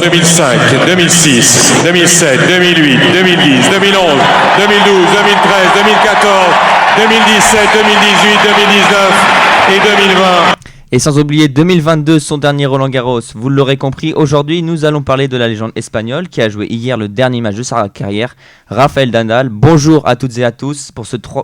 2005, 2006, 2007, 2008, 2010, 2011, 2012, 2013, 2014, 2017, 2018, 2019 et 2020. Et sans oublier 2022, son dernier Roland-Garros. Vous l'aurez compris, aujourd'hui, nous allons parler de la légende espagnole qui a joué hier le dernier match de sa carrière, Rafael Nadal. Bonjour à toutes et à tous,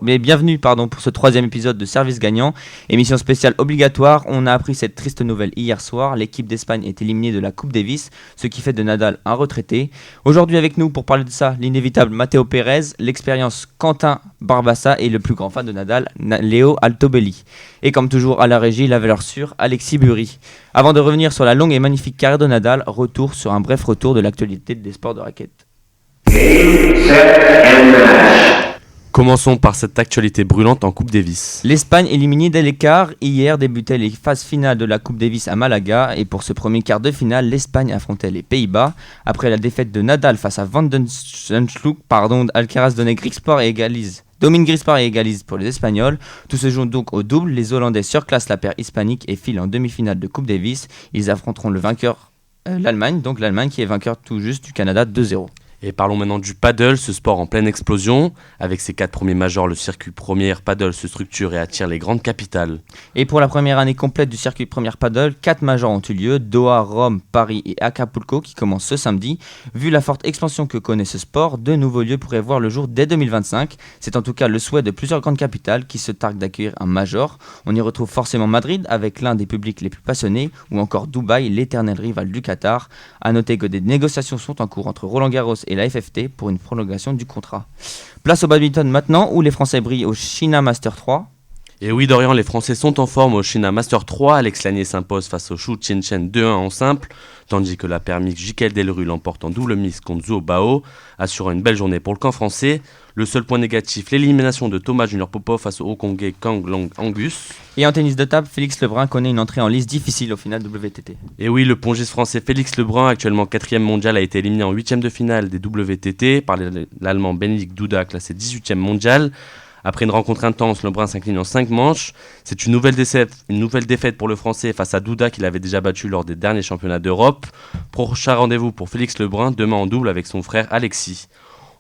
bienvenue pour ce troisième épisode de Service Gagnant, émission spéciale obligatoire. On a appris cette triste nouvelle hier soir, l'équipe d'Espagne est éliminée de la Coupe Davis, ce qui fait de Nadal un retraité. Aujourd'hui avec nous pour parler de ça, l'inévitable Matteo Pérez, l'expérience Quentin Barbassa et le plus grand fan de Nadal, Léo Altobelli. Et comme toujours à la régie, la valeur sûre, Alexis Bury. Avant de revenir sur la longue et magnifique carrière de Nadal, retour sur un bref retour de l'actualité des sports de raquette. Commençons par cette actualité brûlante en Coupe Davis. L'Espagne éliminée dès l'écart. Hier débutaient les phases finales de la Coupe Davis à Malaga et pour ce premier quart de finale, l'Espagne affrontait les Pays-Bas. Après la défaite de Nadal face à Van den Zandschulp, Alcaraz donnait Griekspoor et égalise. Domine Griekspoor égalise pour les Espagnols. Tout se joue donc au double. Les Hollandais surclassent la paire hispanique et filent en demi-finale de Coupe Davis. Ils affronteront le vainqueur, l'Allemagne qui est vainqueur tout juste du Canada 2-0. Et parlons maintenant du paddle, ce sport en pleine explosion. Avec ses 4 premiers majors, le circuit première paddle se structure et attire les grandes capitales. Et pour la première année complète du circuit première paddle, 4 majors ont eu lieu, Doha, Rome, Paris et Acapulco qui commencent ce samedi. Vu la forte expansion que connaît ce sport, de nouveaux lieux pourraient voir le jour dès 2025. C'est en tout cas le souhait de plusieurs grandes capitales qui se targuent d'accueillir un major. On y retrouve forcément Madrid avec l'un des publics les plus passionnés ou encore Dubaï, l'éternel rival du Qatar. A noter que des négociations sont en cours entre Roland-Garros et la FFT pour une prolongation du contrat. Place au badminton maintenant où les Français brillent au China Master 3. Et oui Dorian, les Français sont en forme au China Master 3. Alex Lanier s'impose face au Xu Tianchen 2-1 en simple, tandis que la paire mixte Jiquel Delru l'emporte en double mixte contre Zhou Bao, assurant une belle journée pour le camp français. Le seul point négatif, l'élimination de Thomas Junior Popov face au Hongkongais Kang Long Angus. Et en tennis de table, Félix Lebrun connaît une entrée en lice difficile au final WTT. Et oui, le pongiste français Félix Lebrun, actuellement 4e mondial, a été éliminé en 8e de finale des WTT par l'Allemand Benedikt Duda, classé 18e mondial. Après une rencontre intense, Lebrun s'incline en 5 manches. C'est une nouvelle défaite pour le Français face à Duda qu'il avait déjà battu lors des derniers championnats d'Europe. Prochain rendez-vous pour Félix Lebrun, demain en double avec son frère Alexis.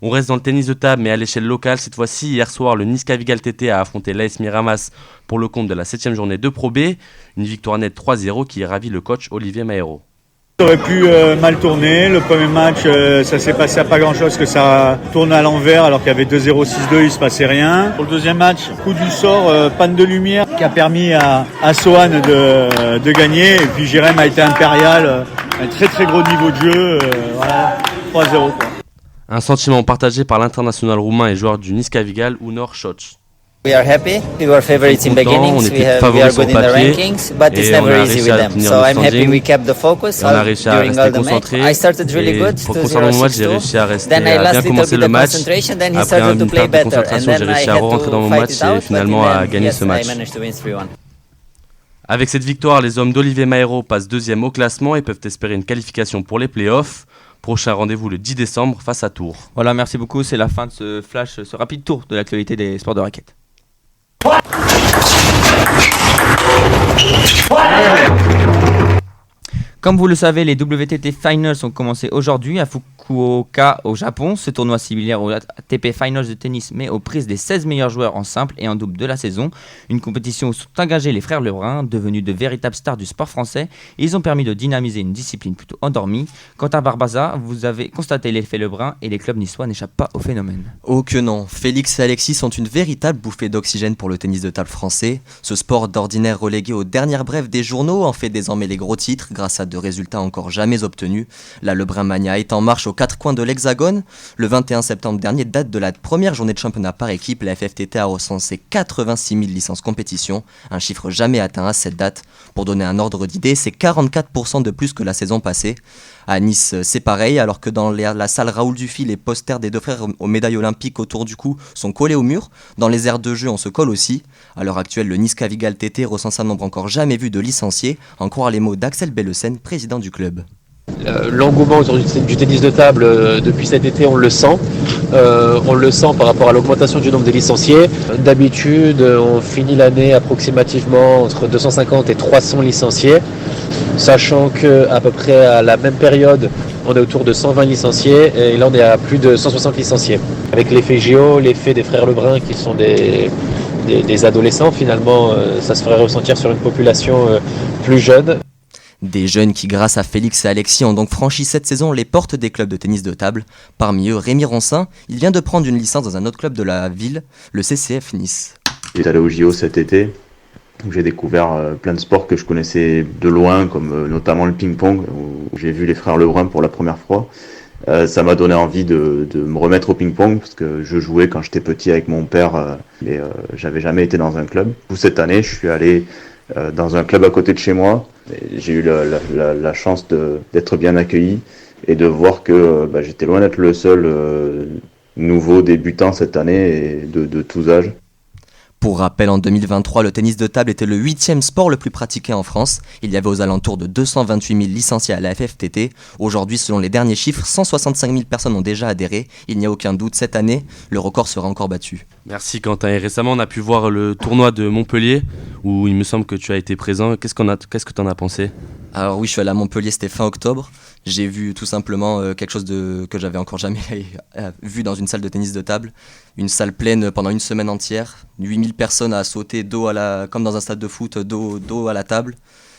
On reste dans le tennis de table mais à l'échelle locale. Cette fois-ci, hier soir, le Niska Vigal TT a affronté l'AS Miramas pour le compte de la 7e journée de Pro B. Une victoire nette 3-0 qui ravit le coach Olivier Maero. Ça aurait pu mal tourner. Le premier match, ça s'est passé à pas grand-chose, que ça tourne à l'envers alors qu'il y avait 2-0, 6-2, il se passait rien. Pour le deuxième match, coup du sort, panne de lumière qui a permis à Sohan de gagner. Et puis Jérém a été impérial, un très très gros niveau de jeu, voilà, 3-0 quoi. Un sentiment partagé par l'international roumain et joueur du Niska Vigal, Unor Șoț. We are happy. We were favorites in beginnings. We are good in the rankings, but it's never easy with them. So I'm happy we kept the focus during all the match. I started really good, 2-0-6-2. Then I lost a little bit of concentration. Then he started to play better, and then I had to fight it out. But yes, I managed to win 3-1. Avec cette victoire, les hommes d'Olivier Maero passent 2e au classement et peuvent espérer une qualification pour les playoffs. Prochain rendez-vous le 10 décembre face à Tours. Voilà, merci beaucoup. C'est la fin de ce flash, ce rapide tour de l'actualité des sports de raquette. Comme vous le savez, les WTT Finals ont commencé aujourd'hui à Fukuoka au Japon. Ce tournoi similaire au ATP Finals de tennis mais aux prises des 16 meilleurs joueurs en simple et en double de la saison. Une compétition où sont engagés les frères Lebrun, devenus de véritables stars du sport français. Ils ont permis de dynamiser une discipline plutôt endormie. Quant à Barbassa, vous avez constaté l'effet Lebrun et les clubs niçois n'échappent pas au phénomène. Oh que non, Félix et Alexis sont une véritable bouffée d'oxygène pour le tennis de table français. Ce sport d'ordinaire relégué aux dernières brèves des journaux en fait désormais les gros titres grâce à de résultats encore jamais obtenus. La Lebrun Mania est en marche aux 4 coins de l'Hexagone. Le 21 septembre dernier, date de la première journée de championnat par équipe, la FFTT a recensé 86 000 licences compétition, un chiffre jamais atteint à cette date. Pour donner un ordre d'idée, c'est 44% de plus que la saison passée. À Nice, c'est pareil, alors que dans la salle Raoul Dufy, les posters des 2 frères aux médailles olympiques autour du cou sont collés au mur. Dans les aires de jeu, on se colle aussi. À l'heure actuelle, le Niska Vigal TT recense un nombre encore jamais vu de licenciés, en croire les mots d'Axel Bellesen, président du club. L'engouement autour du tennis de table depuis cet été, on le sent. On le sent par rapport à l'augmentation du nombre de licenciés. D'habitude, on finit l'année approximativement entre 250 et 300 licenciés, sachant qu'à peu près à la même période, on est autour de 120 licenciés et là on est à plus de 160 licenciés. Avec l'effet JO, l'effet des frères Lebrun qui sont des adolescents, finalement ça se ferait ressentir sur une population plus jeune. Des jeunes qui, grâce à Félix et Alexis, ont donc franchi cette saison les portes des clubs de tennis de table. Parmi eux, Rémi Roncin, il vient de prendre une licence dans un autre club de la ville, le CCF Nice. J'étais allé au JO cet été, où j'ai découvert plein de sports que je connaissais de loin, comme notamment le ping-pong, où j'ai vu les frères Lebrun pour la première fois. Ça m'a donné envie de me remettre au ping-pong, parce que je jouais quand j'étais petit avec mon père, mais j'avais jamais été dans un club. Cette année, je suis allé dans un club à côté de chez moi. J'ai eu la chance d'être bien accueilli et de voir que j'étais loin d'être le seul nouveau débutant cette année et de tous âges. Pour rappel, en 2023, le tennis de table était le 8e sport le plus pratiqué en France. Il y avait aux alentours de 228 000 licenciés à la FFTT. Aujourd'hui, selon les derniers chiffres, 165 000 personnes ont déjà adhéré. Il n'y a aucun doute, cette année, le record sera encore battu. Merci Quentin. Et récemment, on a pu voir le tournoi de Montpellier, où il me semble que tu as été présent. Qu'est-ce que tu en as pensé ? Alors oui, je suis allé à Montpellier, c'était fin octobre. J'ai vu tout simplement quelque chose que j'avais encore jamais vu dans une salle de tennis de table. Une salle pleine pendant une semaine entière. 8000 personnes à sauter comme dans un stade de foot, dos à la table.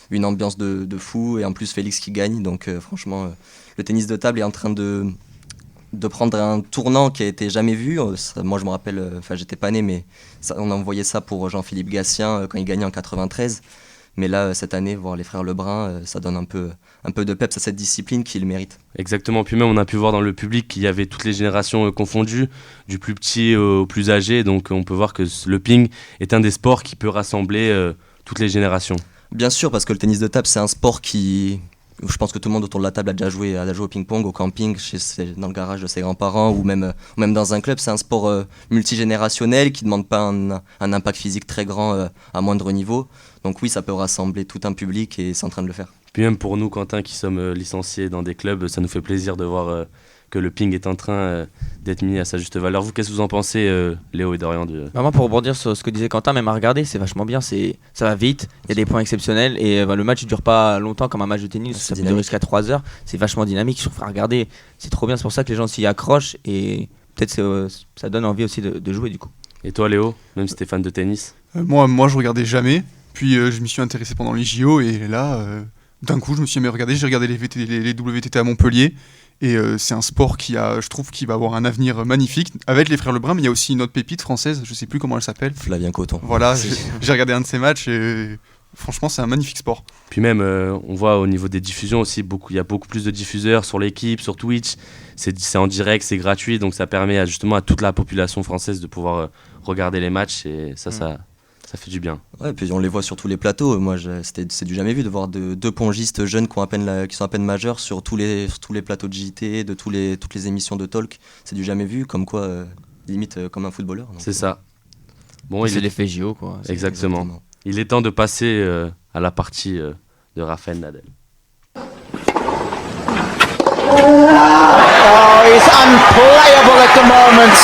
Une ambiance de fou et en plus Félix qui gagne. Donc franchement, le tennis de table est en train de prendre un tournant qui a été jamais vu. Moi je me rappelle, j'étais pas né, mais on a envoyé ça pour Jean-Philippe Gatien quand il gagnait en 93. Mais là, cette année, voir les frères Lebrun, ça donne un peu de peps à cette discipline qui le mérite. Exactement, puis même on a pu voir dans le public qu'il y avait toutes les générations confondues, du plus petit au plus âgé, donc on peut voir que le ping est un des sports qui peut rassembler toutes les générations. Bien sûr, parce que le tennis de table, c'est un sport je pense que tout le monde autour de la table a déjà joué au ping-pong, au camping, dans le garage de ses grands-parents ou même dans un club. C'est un sport multigénérationnel qui ne demande pas un impact physique très grand à moindre niveau. Donc oui, ça peut rassembler tout un public et c'est en train de le faire. Puis même pour nous, Quentin, qui sommes licenciés dans des clubs, ça nous fait plaisir de voir que le ping est en train d'être mis à sa juste valeur. Vous, qu'est-ce que vous en pensez, Léo et Dorian Moi, pour rebondir sur ce que disait Quentin, même à regarder, c'est vachement bien, ça va vite, il y a des points exceptionnels et le match ne dure pas longtemps comme un match de tennis, ça peut durer jusqu'à 3 heures, c'est vachement dynamique, à regarder, c'est trop bien, c'est pour ça que les gens s'y accrochent et peut-être ça donne envie aussi de jouer du coup. Et toi Léo, même si t'es fan de tennis Moi je regardais jamais, puis je m'y suis intéressé pendant les JO et là d'un coup je me suis mis à regarder, j'ai regardé les WTT à Montpellier. Et c'est un sport je trouve qu'il va avoir un avenir magnifique avec les frères Lebrun, mais il y a aussi une autre pépite française, je sais plus comment elle s'appelle. Flavien Coton. Voilà, j'ai regardé un de ses matchs et franchement c'est un magnifique sport. Puis même on voit au niveau des diffusions aussi, il y a beaucoup plus de diffuseurs sur l'équipe, sur Twitch, c'est en direct, c'est gratuit, donc ça permet justement à toute la population française de pouvoir regarder les matchs et ça fait du bien. Ouais, puis on les voit sur tous les plateaux. Moi, c'est du jamais vu de voir deux pongistes jeunes qui sont à peine majeurs sur tous les plateaux de JT, de toutes les émissions de talk. C'est du jamais vu, comme quoi, limite comme un footballeur. Donc, c'est ça. Bon, c'est l'effet JO, quoi. Exactement. Il est temps de passer à la partie de Rafael Nadal. He's unplayable at the moment.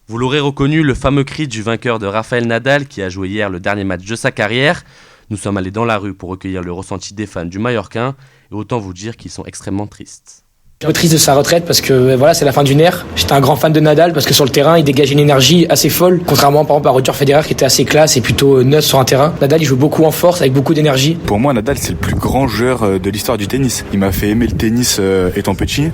Vous l'aurez reconnu, le fameux cri du vainqueur de Rafael Nadal qui a joué hier le dernier match de sa carrière. Nous sommes allés dans la rue pour recueillir le ressenti des fans du Mallorquin et autant vous dire qu'ils sont extrêmement tristes. Je suis triste de sa retraite parce que voilà, c'est la fin d'une ère. J'étais un grand fan de Nadal parce que sur le terrain, il dégageait une énergie assez folle, contrairement par exemple à Roger Federer qui était assez classe et plutôt neutre sur un terrain. Nadal, il joue beaucoup en force avec beaucoup d'énergie. Pour moi, Nadal, c'est le plus grand joueur de l'histoire du tennis. Il m'a fait aimer le tennis étant petit.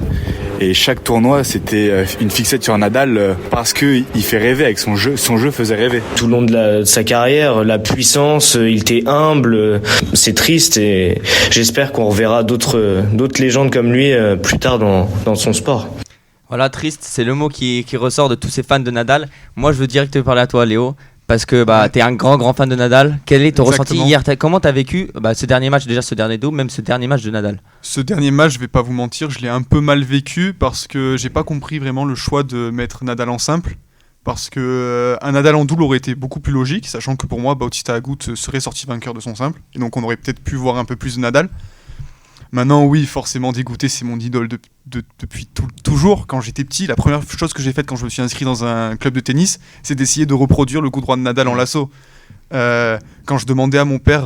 Et chaque tournoi, c'était une fixette sur Nadal parce qu'il fait rêver avec son jeu. Son jeu faisait rêver. Tout le long de sa carrière, la puissance, il était humble. C'est triste et j'espère qu'on reverra d'autres légendes comme lui plus tard dans son sport. Voilà, triste, c'est le mot qui ressort de tous ces fans de Nadal. Moi, je veux direct te parler à toi, Léo. Parce que t'es un grand fan de Nadal. Quel est ton ressenti hier ? Comment t'as vécu ce dernier match, déjà ce dernier double, même ce dernier match de Nadal ? Ce dernier match, je vais pas vous mentir, je l'ai un peu mal vécu parce que j'ai pas compris vraiment le choix de mettre Nadal en simple. Parce que un Nadal en double aurait été beaucoup plus logique, sachant que pour moi, Bautista Agut serait sorti vainqueur de son simple. Et donc on aurait peut-être pu voir un peu plus de Nadal. Maintenant, oui, forcément dégoûté, c'est mon idole depuis toujours. Quand j'étais petit, la première chose que j'ai faite quand je me suis inscrit dans un club de tennis, c'est d'essayer de reproduire le coup droit de Nadal en lasso. Quand je demandais à mon père,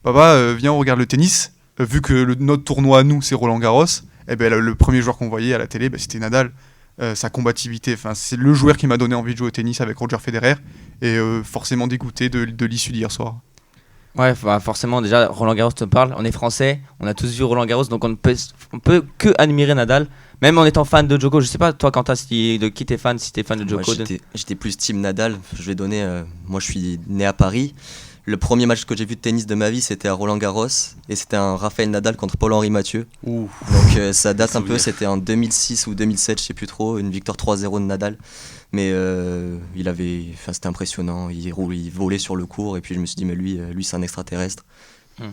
papa, viens, on regarde le tennis, vu que notre tournoi à nous c'est Roland Garros, le premier joueur qu'on voyait à la télé c'était Nadal. Sa combativité, c'est le joueur qui m'a donné envie de jouer au tennis avec Roger Federer, et forcément dégoûté de l'issue d'hier soir. Ouais, forcément, déjà, Roland Garros te parle, on est français, on a tous vu Roland Garros, donc on peut que admirer Nadal, même en étant fan de Djoko. Je sais pas, toi, Quentin, de qui t'es fan, si t'es fan de Djoko. Moi, j'étais plus team Nadal. Je vais donner, moi je suis né à Paris. Le premier match que j'ai vu de tennis de ma vie, c'était à Roland Garros, et c'était un Raphaël Nadal contre Paul-Henri Mathieu. Donc ça date un peu, c'était en 2006 ou 2007, je sais plus trop, une victoire 3-0 de Nadal. Mais c'était impressionnant, il volait sur le court, et puis je me suis dit mais lui c'est un extraterrestre.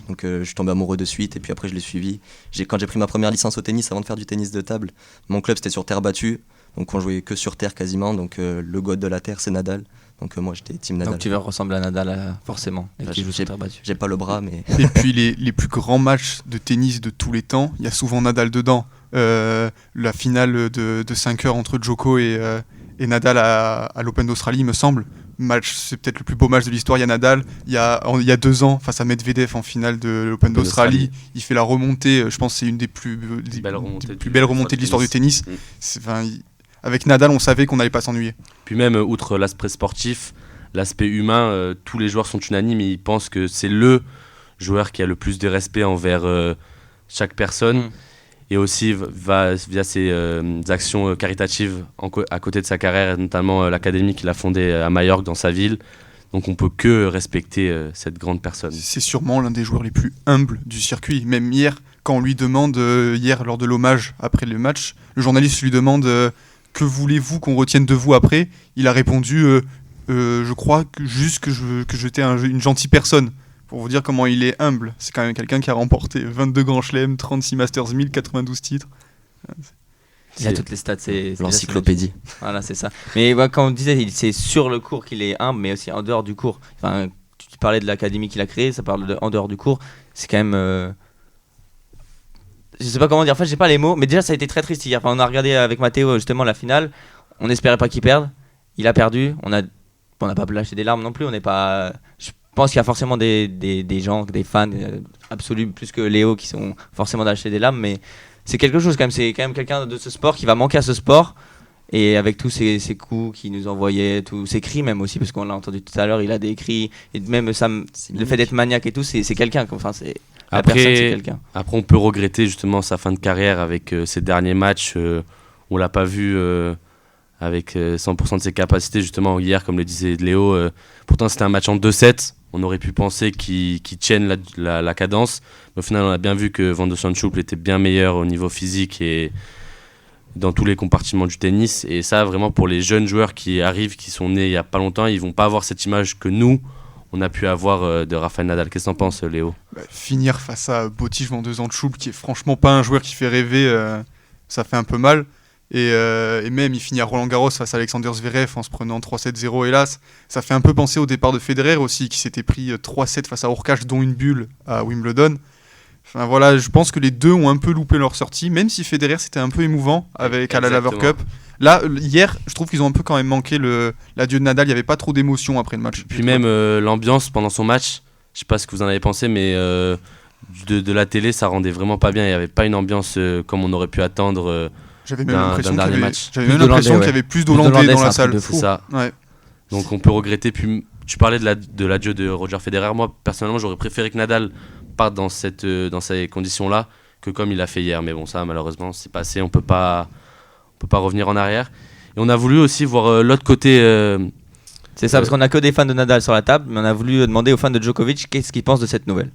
Donc je suis tombé amoureux de suite, et puis après je l'ai suivi. Quand j'ai pris ma première licence au tennis, avant de faire du tennis de table, mon club c'était sur terre battue, donc on jouait que sur terre quasiment, donc le god de la terre c'est Nadal. Donc moi j'étais team Nadal. Donc tu veux ressembler à Nadal forcément, qui joue sur terre battue. J'ai pas le bras, mais... Et puis les plus grands matchs de tennis de tous les temps, il y a souvent Nadal dedans. La finale de 5 heures entre Djoko et Nadal à l'Open d'Australie, il me semble. C'est peut-être le plus beau match de l'histoire. Il y a Nadal, il y a 2 ans, face à Medvedev en finale de l'Open d'Australie. Il fait la remontée, je pense que c'est une des plus belles remontées de l'histoire du tennis. Avec Nadal, on savait qu'on n'allait pas s'ennuyer. Puis même, outre l'aspect sportif, l'aspect humain, tous les joueurs sont unanimes. Ils pensent que c'est le joueur qui a le plus de respect envers chaque personne. Et aussi via ses actions caritatives à côté de sa carrière, notamment l'académie qu'il a fondée à Majorque dans sa ville. Donc on peut que respecter cette grande personne. C'est sûrement l'un des joueurs les plus humbles du circuit. Même hier, quand on lui demande, lors de l'hommage après le match, le journaliste lui demande que voulez-vous qu'on retienne de vous après ? Il a répondu je crois que j'étais une gentille personne. Pour vous dire comment il est humble. C'est quand même quelqu'un qui a remporté 22 grands chelems, 36 Masters 1000, 92 titres. Il y a toutes les stats, c'est l'encyclopédie. Voilà, c'est ça. Mais quand on disait, c'est sur le court qu'il est humble, mais aussi en dehors du court. Enfin, tu parlais de l'académie qu'il a créée, ça parle en dehors du court. C'est quand même... Je sais pas comment dire, en fait, j'ai pas les mots, mais déjà, ça a été très triste hier. Enfin, on a regardé avec Mathéo, justement, la finale. On n'espérait pas qu'il perde. Il a perdu. On n'a pas lâché des larmes non plus. On n'est pas... Je pense qu'il y a forcément des gens, des fans absolus, plus que Léo, qui sont forcément d'acheter des larmes, mais c'est quelque chose quand même. C'est quand même quelqu'un de ce sport qui va manquer à ce sport, et avec tous ces coups qu'il nous envoyait, tous ces cris même aussi, parce qu'on l'a entendu tout à l'heure, il a des cris, et même ça, le fait d'être maniaque et tout, c'est quelqu'un. Enfin, c'est la personne, c'est quelqu'un. Après, on peut regretter justement sa fin de carrière avec ses derniers matchs. On l'a pas vu avec 100% de ses capacités, justement hier, comme le disait Léo. Pourtant, c'était un match en 2-7. On aurait pu penser qu'il tienne la cadence. Mais au final, on a bien vu que Van de Zandschulp était bien meilleur au niveau physique et dans tous les compartiments du tennis. Et ça, vraiment, pour les jeunes joueurs qui arrivent, qui sont nés il n'y a pas longtemps, ils ne vont pas avoir cette image que nous, on a pu avoir de Rafael Nadal. Qu'est-ce que t'en penses, Léo ? Finir face à Botic Van de Zandschulp, qui est franchement pas un joueur qui fait rêver, ça fait un peu mal. Et même il finit à Roland Garros face à Alexander Zverev en se prenant 3-7-0, hélas. Ça fait un peu penser au départ de Federer aussi, qui s'était pris 3-7 face à Hurkacz, dont une bulle à Wimbledon. Enfin voilà, je pense que les deux ont un peu loupé leur sortie, même si Federer c'était un peu émouvant à la Laver Cup. Là, hier, je trouve qu'ils ont un peu quand même manqué l'adieu de Nadal. Il n'y avait pas trop d'émotion après le match. Puis même l'ambiance pendant son match, je sais pas ce que vous en avez pensé, mais de la télé, ça rendait vraiment pas bien. Il n'y avait pas une ambiance comme on aurait pu attendre. J'avais même l'impression qu'il y avait plus d'Hollandais dans la salle. C'est ça. Ouais. Donc on peut regretter. Puis tu parlais de l'adieu de Roger Federer. Moi, personnellement, j'aurais préféré que Nadal parte dans ces conditions-là que comme il a fait hier. Mais bon, ça, malheureusement, c'est passé. On peut pas revenir en arrière. Et on a voulu aussi voir l'autre côté. C'est ça, parce qu'on a que des fans de Nadal sur la table, mais on a voulu demander aux fans de Djokovic qu'est-ce qu'ils pensent de cette nouvelle.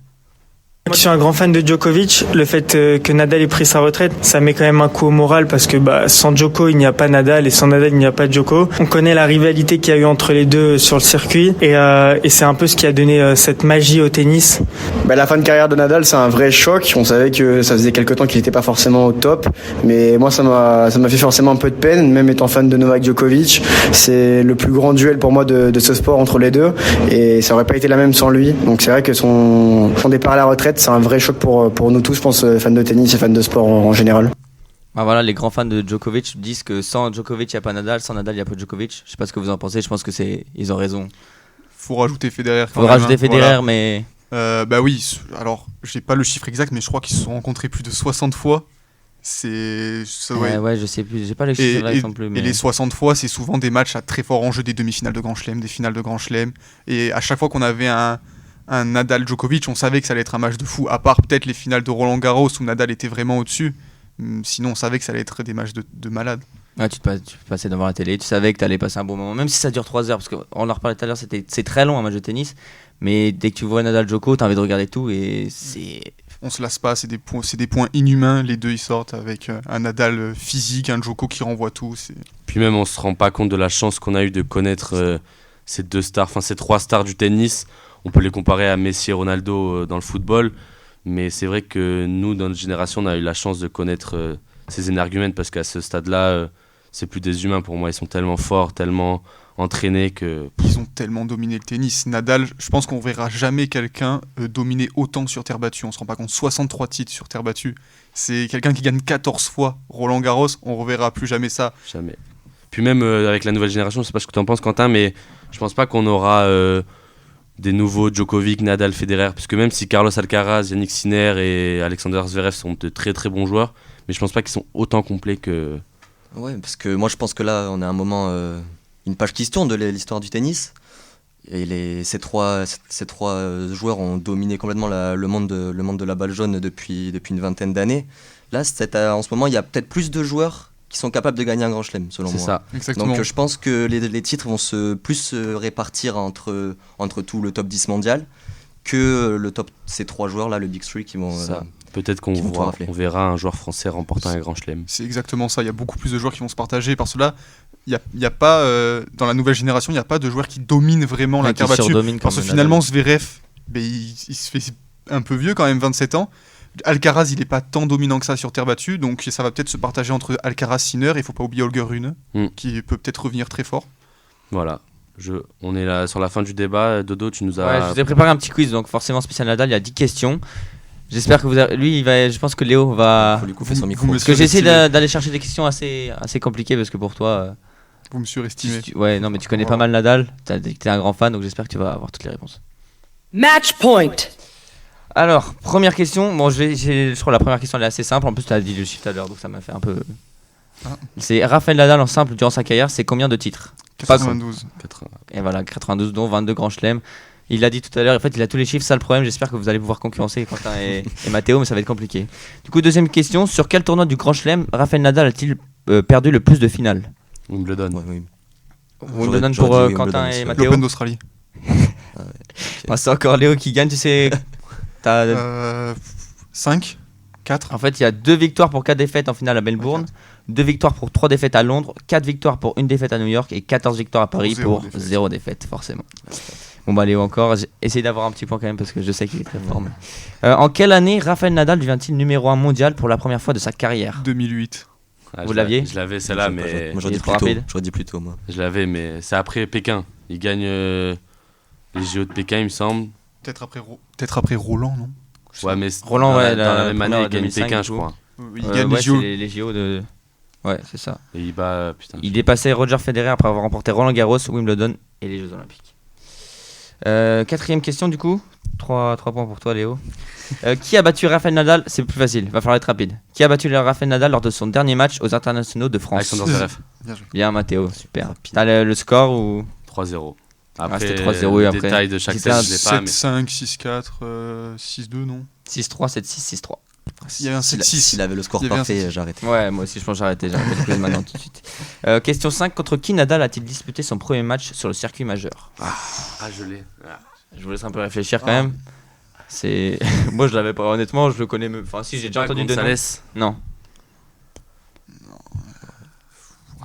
Je suis un grand fan de Djokovic. Le fait que Nadal ait pris sa retraite, ça met quand même un coup au moral parce que sans Djoko, il n'y a pas Nadal et sans Nadal, il n'y a pas Djoko. On connaît la rivalité qu'il y a eu entre les deux sur le circuit et c'est un peu ce qui a donné cette magie au tennis. La fin de carrière de Nadal, c'est un vrai choc. On savait que ça faisait quelque temps qu'il n'était pas forcément au top, mais moi ça m'a fait forcément un peu de peine, même étant fan de Novak Djokovic. C'est le plus grand duel pour moi de ce sport entre les deux et ça aurait pas été la même sans lui. Donc c'est vrai que son départ à la retraite, c'est un vrai choc pour nous tous, je pense, fans de tennis et fans de sport en général. Voilà, les grands fans de Djokovic disent que sans Djokovic, il n'y a pas Nadal, sans Nadal, il n'y a pas Djokovic. Je sais pas ce que vous en pensez, je pense que ils ont raison. Faut rajouter Federer. Federer, mais... Bah oui, alors j'ai pas le chiffre exact, mais je crois qu'ils se sont rencontrés plus de 60 fois. Ouais, je sais plus, j'ai pas les chiffres exacts non plus. Mais... Et les 60 fois, c'est souvent des matchs à très fort enjeu, des demi-finales de Grand Chelem, des finales de Grand Chelem. Et à chaque fois qu'on avait un Nadal-Djokovic, on savait que ça allait être un match de fou, à part peut-être les finales de Roland-Garros où Nadal était vraiment au-dessus. Sinon, on savait que ça allait être des matchs de malade. Ouais, tu passais devant la télé, tu savais que tu allais passer un bon moment, même si ça dure 3 heures, parce qu'on en reparlait tout à l'heure, c'est très long un match de tennis, mais dès que tu vois Nadal-Djoko, tu as envie de regarder tout et c'est... On se lasse pas, c'est des points inhumains, les deux ils sortent avec un Nadal physique, un Djoko qui renvoie tout. Puis même on se rend pas compte de la chance qu'on a eu de connaître ces ces 3 stars du tennis. On peut les comparer à Messi et Ronaldo dans le football, mais c'est vrai que nous, dans notre génération, on a eu la chance de connaître ces énergumènes, parce qu'à ce stade-là, c'est plus des humains pour moi. Ils sont tellement forts, tellement entraînés que... Ils ont tellement dominé le tennis. Nadal, je pense qu'on verra jamais quelqu'un dominer autant sur terre battue. On se rend pas compte, 63 titres sur terre battue. C'est quelqu'un qui gagne 14 fois Roland Garros, on reverra plus jamais ça. Jamais. Puis même avec la nouvelle génération, je sais pas ce que tu en penses, Quentin, mais je pense pas qu'on aura des nouveaux Djokovic, Nadal, Federer, parce que même si Carlos Alcaraz, Yannick Sinner et Alexander Zverev sont de très très bons joueurs, mais je pense pas qu'ils sont autant complets que... Ouais, parce que moi je pense que là on a un moment, une page qui se tourne de l'histoire du tennis. Et ces trois joueurs ont dominé complètement le monde de la balle jaune depuis une vingtaine d'années. Là, en ce moment, il y a peut-être plus de joueurs qui sont capables de gagner un grand chelem, selon moi. C'est ça, exactement. Donc je pense que les titres vont plus se répartir entre tout le top 10 mondial que ces 3 joueurs-là, le Big Three, qui vont... Peut-être qu'on verra un joueur français remportant un grand chelem. C'est exactement ça, il y a beaucoup plus de joueurs qui vont se partager, parce que là, il y a pas, dans la nouvelle génération, il n'y a pas de joueurs qui dominent vraiment la terre battue. Parce que finalement, Zverev, il se fait un peu vieux quand même, 27 ans. Alcaraz, il n'est pas tant dominant que ça sur terre battue, donc ça va peut-être se partager entre Alcaraz, Sinner, et il ne faut pas oublier Holger Rune, qui peut peut-être revenir très fort. Voilà. On est là sur la fin du débat. Dodo, tu nous as... Ouais, je vous ai préparé un petit quiz, donc forcément spécial Nadal, il y a 10 questions. J'espère que je pense que Léo va... Faut lui couper son micro. Parce que j'essaie d'aller chercher des questions assez compliquées, parce que pour toi... Vous me surestimez. Ouais, non, mais tu connais pas mal Nadal, t'es un grand fan, donc j'espère que tu vas avoir toutes les réponses. Match point. Alors, première question. Bon, je crois que la première question elle est assez simple. En plus, tu as dit le chiffre tout à l'heure, donc ça m'a fait un peu... C'est Rafael Nadal en simple durant sa carrière, c'est combien de titres? 92. Et voilà, 92, dont 22 grands chelems. Il l'a dit tout à l'heure, en fait, il a tous les chiffres, ça le problème. J'espère que vous allez pouvoir concurrencer Quentin et Mathéo, mais ça va être compliqué. Du coup, deuxième question, sur quel tournoi du Grand Chelem Rafael Nadal a-t-il perdu le plus de finales? Wimbledon. Oui. Wimbledon pour Quentin et Mathéo. L'Open d'Australie. C'est encore Léo qui gagne, tu sais. 5 4. En fait, il y a 2 victoires pour 4 défaites en finale à Melbourne, 2 victoires pour 3 défaites à Londres, 4 victoires pour 1 défaite à New York et 14 victoires à Paris pour 0 défaite, forcément. Bon bah Léo encore, essayez d'avoir un petit point quand même parce que je sais qu'il est très fort. En quelle année Rafael Nadal devient-il numéro 1 mondial pour la première fois de sa carrière? 2008. Vous l'aviez? Je l'avais celle-là, mais... Moi j'aurais dit plus tôt, moi. Je l'avais, mais c'est après Pékin. Il gagne les JO de Pékin, il me semble. Peut-être après Roland, non? Ouais, mais Roland, dans la même année, il gagne 2005, Pékin, je crois. Il gagne les JO. Les JO de... Ouais, c'est ça. Et il bat... Putain, il dépassait Roger Federer après avoir remporté Roland Garros, Wimbledon et les Jeux Olympiques. Quatrième question du coup. 3 points pour toi Léo. Qui a battu Rafael Nadal? C'est plus facile, va falloir être rapide. Qui a battu Rafael Nadal lors de son dernier match aux internationaux de France? Alexander Zverev. Bien Mathéo, super. T'as le score ou... 3-0. Après, c'était 3-0 et après... détail de chaque set, je l'ai pas. 7-5, 6-4, 6-2, non? 6-3, 7-6, 6-3. Il y avait un 7-6. S'il avait le score parfait, j'arrêtais. Ouais, moi aussi je pense que j'arrêtais le quiz maintenant tout de suite. Question 5, contre qui Nadal a-t-il disputé son premier match sur le circuit majeur? Je l'ai. Je vous laisse un peu réfléchir quand même. C'est... Moi je l'avais pas, honnêtement, je le connais... Enfin si, j'ai déjà entendu de nom. Non.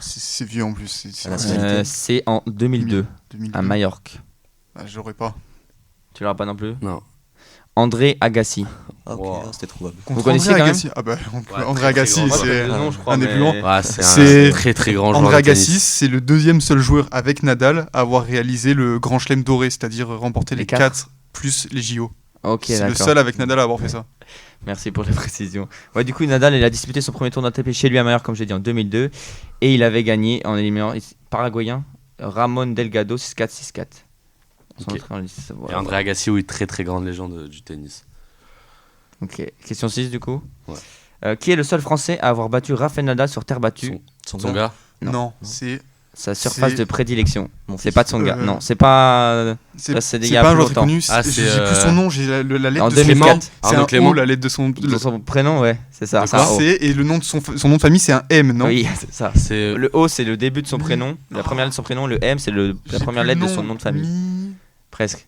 C'est vieux en plus. C'est en 2002, à Majorque. J'aurais pas. Tu l'auras pas non plus? Non. André Agassi. Ok, c'était trouvable. Vous connaissez quand même? André Agassi, c'est un des plus grands. C'est un très très grand joueur. André Agassi, c'est le deuxième seul joueur avec Nadal à avoir réalisé le Grand Chelem doré, c'est-à-dire remporter les 4 plus les JO. Ok, c'est d'accord. le seul avec Nadal à avoir fait ça. Merci pour la précision. Ouais, du coup, Nadal, il a disputé son premier tournoi ATP chez lui à Majorque, comme j'ai dit, en 2002. Et il avait gagné en éliminant paraguayen Ramon Delgado 6-4, 6-4. Son entrée en lice. Et André Agassi, oui, très très grande légende du tennis. Ok, question 6 du coup. Ouais. Qui est le seul Français à avoir battu Rafael Nadal sur terre battue? Tsonga. Non, c'est sa surface de prédilection. C'est pas Tsonga. Non, c'est pas. C'est pas un joueur très connu. J'ai plus son nom. J'ai la lettre en de son 2004. C'est un O, la lettre de son prénom, ouais. C'est ça. Et le nom de son nom de famille, c'est un M, non? Oui, c'est ça. Le O, c'est le début de son prénom. La première lettre de son prénom. Le M, c'est la première lettre de son nom de famille. Presque.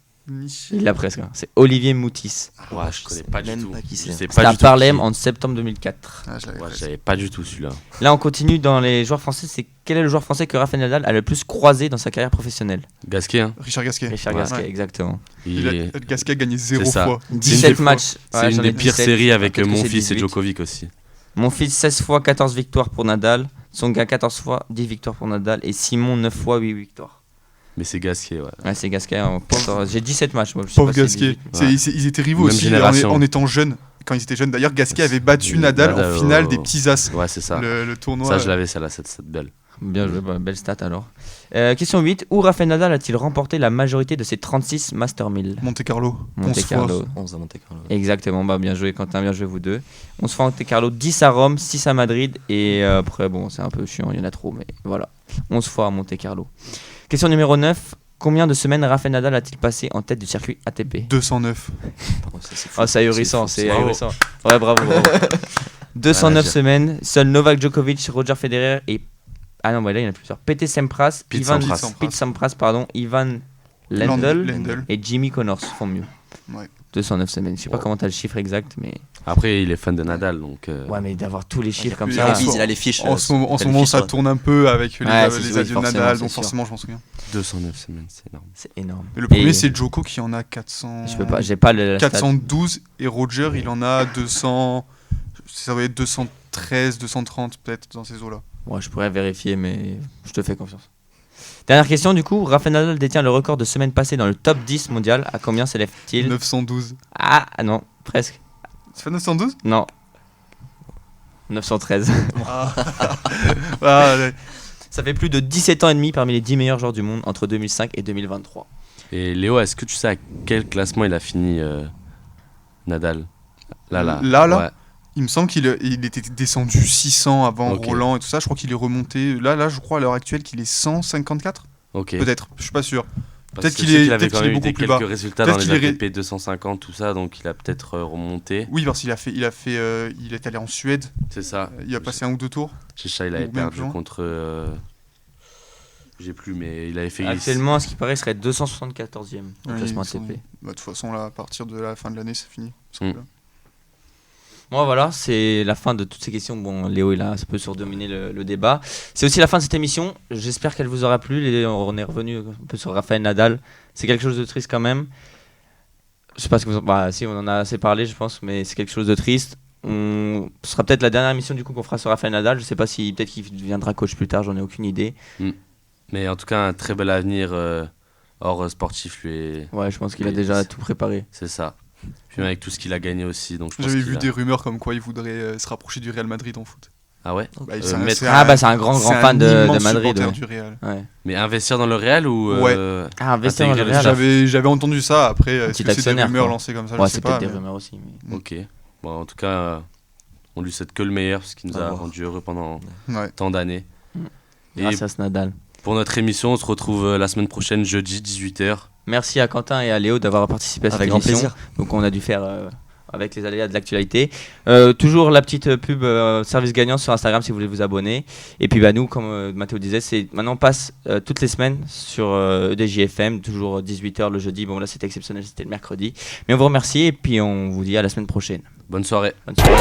Il l'a presque. C'est Olivier Moutis. Ouais, je connais pas du tout. C'était à Parlem en septembre 2004. Je savais pas du tout celui-là. Là, on continue dans les joueurs français. Quel est le joueur français que Rafael Nadal a le plus croisé dans sa carrière professionnelle? Gasquet. Richard Gasquet. Richard Gasquet, exactement. Gasquet a gagné 0 fois. 17 matchs. C'est une des pires séries avec Monfils et Djokovic aussi. Monfils 16 fois, 14 victoires pour Nadal. Tsonga 14 fois, 10 victoires pour Nadal. Et Simon 9 fois, 8 victoires. Mais c'est Gasquet, ouais. Ouais, c'est Gasquet. J'ai 17 matchs, moi. Pauvre Gasquet. Ils étaient rivaux aussi en étant jeunes. Quand ils étaient jeunes. D'ailleurs, Gasquet avait battu Nadal en finale des petits as. Ouais, c'est ça. Le tournoi. Ça, je l'avais, cette belle. Bien joué, belle stat alors. Question 8. Où Rafael Nadal a-t-il remporté la majorité de ses 36 Master 1000? Monte-Carlo. 11 à Monte-Carlo. Exactement, bien joué Quentin, bien joué vous deux. 11 fois à Monte-Carlo, 10 à Rome, 6 à Madrid. Et après, bon, c'est un peu chiant, il y en a trop, mais voilà. 11 fois à Monte-Carlo. Question numéro 9. Combien de semaines Rafael Nadal a-t-il passé en tête du circuit ATP? 209. C'est ahurissant, c'est ahurissant. Ouais, bravo. 209 semaines. Seuls Novak Djokovic, Roger Federer et... Ah non, là il y en a plusieurs. Pete Sampras, Ivan Lendl et Jimmy Connors font mieux. Ouais. 209 semaines. Je sais pas comment t'as le chiffre exact, mais... Après, il est fan de Nadal, donc... Ouais, mais d'avoir tous les chiffres comme ça... Il a les fiches. En ce moment, ça tourne un peu avec les adieux de Nadal, donc forcément, je m'en souviens. 209 semaines, c'est énorme. C'est énorme. Et le premier, c'est Djoko qui en a 400... J'ai pas 412, et Roger, il en a 200... Ça va être 213, 230, peut-être, dans ces eaux-là. Ouais, je pourrais vérifier, mais je te fais confiance. Dernière question du coup, Rafael Nadal détient le record de semaines passées dans le top 10 mondial. À combien s'élève-t-il? 912. Ah non, presque. C'est pas 912? Non. 913. Ça fait plus de 17 ans et demi parmi les 10 meilleurs joueurs du monde entre 2005 et 2023. Et Léo, est-ce que tu sais à quel classement il a fini Nadal? Là ouais. Il me semble qu'il était descendu 600 avant Roland et tout ça. Je crois qu'il est remonté. Là, je crois à l'heure actuelle qu'il est 154. Peut-être, je suis pas sûr. Peut-être qu'il avait quand même eu quelques résultats dans les ATP 250, tout ça, donc il a peut-être remonté. Oui, parce qu'il il est allé en Suède. C'est ça. Il a passé 1 ou 2 tours. C'est ça, il avait perdu contre. J'ai plus, mais il avait fait. Actuellement, à ce qui paraît, il serait 274e au classement ATP. De toute façon, là, à partir de la fin de l'année, c'est fini. Bon voilà, c'est la fin de toutes ces questions. Bon, Léo est là, ça peut surdominer le débat. C'est aussi la fin de cette émission. J'espère qu'elle vous aura plu. On est revenu un peu sur Rafael Nadal. C'est quelque chose de triste quand même. Je sais pas ce que vous si on en a assez parlé, je pense, mais c'est quelque chose de triste. Ce sera peut-être la dernière émission du coup qu'on fera sur Rafael Nadal. Je sais pas si peut-être qu'il deviendra coach plus tard, j'en ai aucune idée. Mais en tout cas, un très bel avenir hors sportif lui. Ouais, je pense qu'il a déjà tout préparé. C'est ça. Puis avec tout ce qu'il a gagné aussi. J'avais vu des rumeurs comme quoi il voudrait se rapprocher du Real Madrid en foot. Ah ouais c'est un grand fan de Madrid. Du Real. Ouais. Mais investir dans le Real ou investir dans le Real. J'avais entendu ça. Après, est-ce que c'est des rumeurs lancées comme ça? Je sais pas. C'est peut-être des rumeurs aussi. Mais... Ok. Bon, en tout cas, on lui souhaite que le meilleur parce qu'il nous a rendu heureux pendant tant d'années. Grâce à ce Nadal. Pour notre émission, on se retrouve la semaine prochaine, jeudi, 18h. Merci à Quentin et à Léo d'avoir participé à cette émission. Avec grand plaisir. Donc on a dû faire avec les aléas de l'actualité. Toujours la petite pub service gagnant sur Instagram si vous voulez vous abonner. Et puis nous, comme Mathéo disait, maintenant on passe toutes les semaines sur EDJFM, toujours 18h le jeudi. Bon là c'était exceptionnel, c'était le mercredi. Mais on vous remercie et puis on vous dit à la semaine prochaine. Bonne soirée. Bonne soirée.